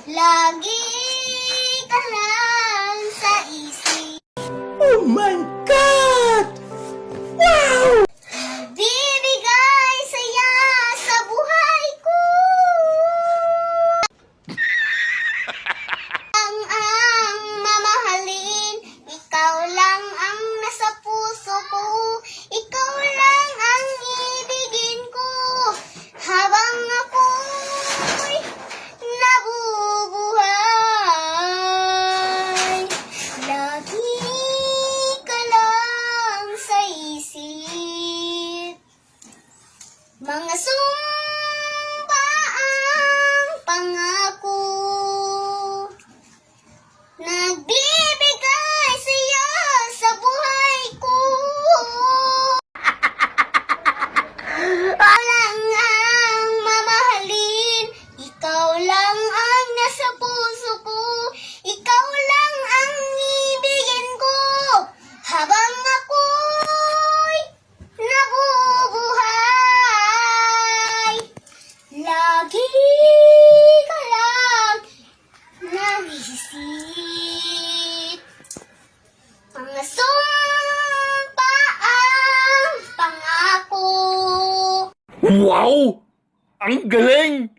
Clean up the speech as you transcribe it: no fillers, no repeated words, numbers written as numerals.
Lagi ka lang sa isip. Oh my God! Wow! Nagbibigay saya sa buhay ko. Ang mamahalin, ikaw lang ang nasa puso ko. Ikaw lang ang ibigin ko. Habang ako'y nabubuhay, lagi ka lang sa isip. Mga sumpa ang pangako, nagbibigay saya sa buhay ko. Ikaw lang ang mamahalin, ikaw lang ang nasa puso ko. Ikaw lang ang ibigin ko. Habang ako'y nabubuhay, lagi ka lang naisip. Mga sumpa ang pangako. Wow! Ang galing!